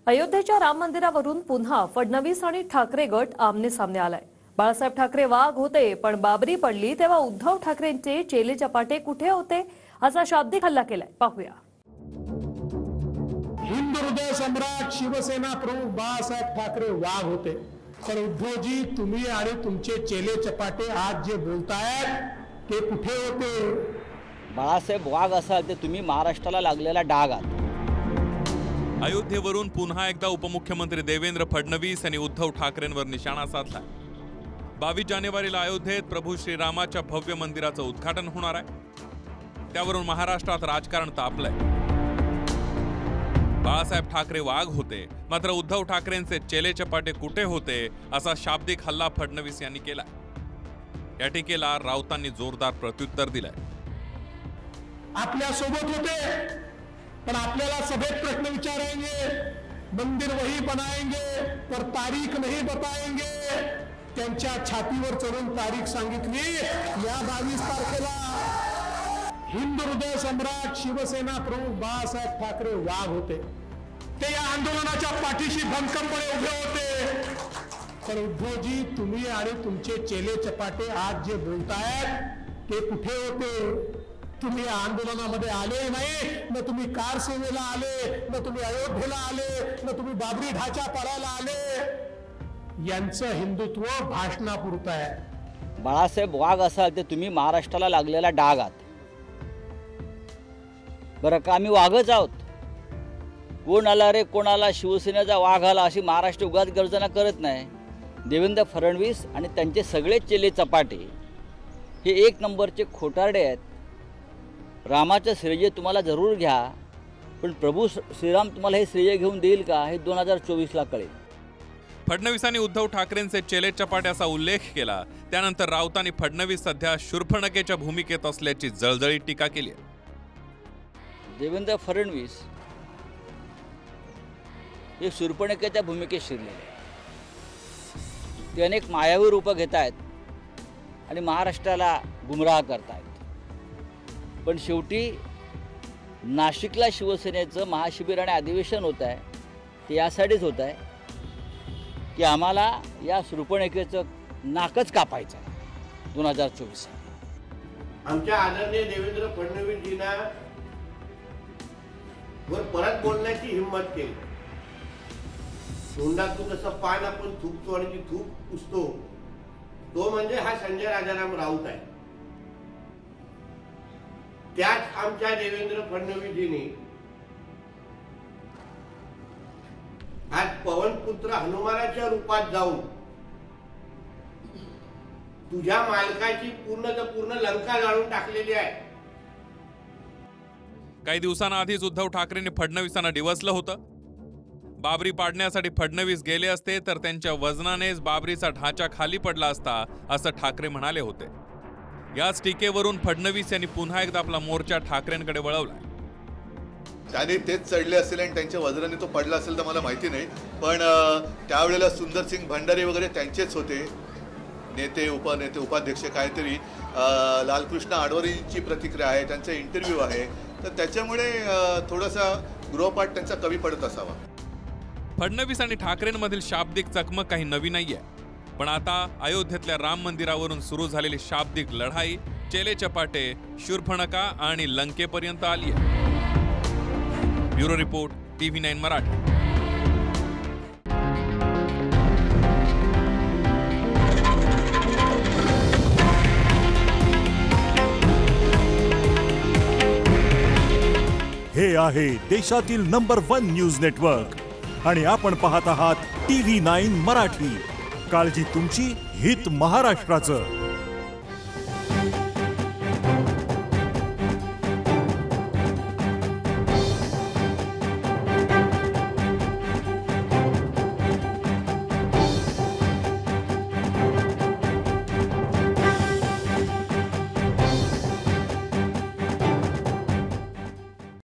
अयोध्येच्या राम मंदिरावरून पुन्हा फडणवीस आणि ठाकरे गट आमने सामने आलाय। बाळासाहेब ठाकरे वाघ होते पण बाबरी पडली तेव्हा उद्धव ठाकरेंचे चेले चपाटे कुठे होते असा शाब्दिक हल्ला केलाय। पाहूया। हिंदू हृदय सम्राट शिवसेना प्रमुख बाळासाहेब ठाकरे वाघ होते, तर उद्धवजी तुम्ही आणि तुमचे चेले चपाटे आज जे बोलतायत ते कुठे होते? बाळासाहेब वाघ असाल ते तुम्ही महाराष्ट्राला लागलेला डाग आहात। अयोध्येवरून पुन्हा एकदा उपमुख्यमंत्री देवेंद्र फडणवीस यांनी उद्धव ठाकरेंवर निशाणा साधला। 22 जानेवारीला अयोध्येत प्रभू श्रीरामाच्या भव्य मंदिराचं उद्घाटन होणार आहे। त्यावरून महाराष्ट्रात राजकारण तापलंय। बाळासाहेब ठाकरे वाघ होते मात्र उद्धव ठाकरेंचे चेले चपाटे कुठे होते असा शाब्दिक हल्ला फडणवीस यांनी केला। या टीकेला राऊतांनी जोरदार प्रत्युत्तर दिलंय। आपल्या सोबत होते पण आपल्याला सभेत प्रश्न विचारेंगे, मंदिर वही बनाएंगे पर तारीख नहीं बताएंगे। त्यांच्या छातीवर चढून तारीख सांगितली या 22 तारखेला। हिंदू हृदय सम्राट शिवसेना प्रमुख बाळासाहेब ठाकरे वाघ होते, ते या आंदोलनाच्या पाठीशी भक्कमपणे उभे होते। तर उद्धवजी तुम्ही आणि तुमचे चेले चपाटे आज जे बोलतायत ते कुठे होते? तुम्ही आंदोलनामध्ये आले नाही, न तुम्ही कार सेवेला आले, न तुम्ही अयोध्येला आले, न तुम्ही बाबरी ढाचा पाडायला आले। यांचं हिंदुत्व भाषणापुरतं आहे। बाळासाहेब वाघ असाल ते तुम्ही महाराष्ट्राला लागलेला डाग आहात। बरं का, आम्ही वाघच आहोत। कोण आला रे कोणाला शिवसेनेचा वाघ आला अशी महाराष्ट्र उगाच गर्जना करत नाही। देवेंद्र फडणवीस आणि त्यांचे सगळे चेले चपाटे हे एक नंबरचे खोटारडे आहेत। रामाचं श्रेय तुम्हाला जरूर घ्या, पण प्रभू श्रीराम तुम्हाला हे श्रेय घेऊन देईल का हे 2024ला कळेल। फडणवीसांनी उद्धव ठाकरेंचे चेले चपाटे असा उल्लेख केला। त्यानंतर राऊतांनी फडणवीस सध्या शूर्पणखेच्या भूमिकेत असल्याची जळजळीत टीका केली। देवेंद्र फडणवीस हे शूर्पणखेच्या भूमिकेत शिरलेले, ते अनेक मायावी रूपं घेत आहेत आणि महाराष्ट्राला गुमराह करतायत। पण शेवटी नाशिकला शिवसेनेचं महाशिबिर आणि अधिवेशन होत आहे, ते यासाठीच होत आहे की आम्हाला या शूर्पणखेचं नाकच कापायचं आहे 2024 साली। आमच्या आदरणीय देवेंद्र फडणवीसजींना वर परत बोलण्याची हिंमत केली। तोंडातून जसं पान आपण थुकतो आणि ती थूक पुसतो, तो म्हणजे हा संजय राजाराम राऊत आहे। त्याच आमच्या देवेंद्र फडणवीसजींनी आज पवनपुत्र हनुमानाच्या रूपात जाऊन तुझ्या मालकाची पूर्ण लंका जाळून टाकलेली आहे। काही दिवसांआधीच उद्धव ठाकरेंनी फडणवीसांना डिवचलं होतं। बाबरी पाडण्यासाठी फडणवीस गेले असते तर त्यांच्या वजनानेच बाबरीचा ढाचा खाली पडला असता असं ठाकरे म्हणाले होते। याच टीकेवरून फडणवीस यांनी पुन्हा एकदा आपला मोर्चा ठाकरेंकडे वळवला। त्याने तेच चढले असेल आणि त्यांच्या वजनाने तो पडला असेल तर मला माहिती नाही, पण त्यावेळेला सुंदरसिंग भंडारी वगैरे त्यांचेच होते नेते, उपनेते, उपाध्यक्ष काहीतरी। लालकृष्ण आडवाणींची प्रतिक्रिया आहे, त्यांचा इंटरव्ह्यू आहे, तर त्याच्यामुळे थोडासा गृहपाठ त्यांचा कमी पडत असावा। फडणवीस आणि ठाकरेंमधील शाब्दिक चकमक काही नवी नाहीये, पण आता अयोध्येतल्या राम मंदिरावरून सुरू झालेली शाब्दिक लढाई चेले चपाटे, शूर्पणखा आणि लंकेपर्यंत आली आहे। Bureau report, TV9 Marathi. हे आहे देशातील नंबर 1 न्यूज नेटवर्क आणि आपण पाहत आहात TV9 मराठी। काळजी तुमची, हित महाराष्ट्राचं।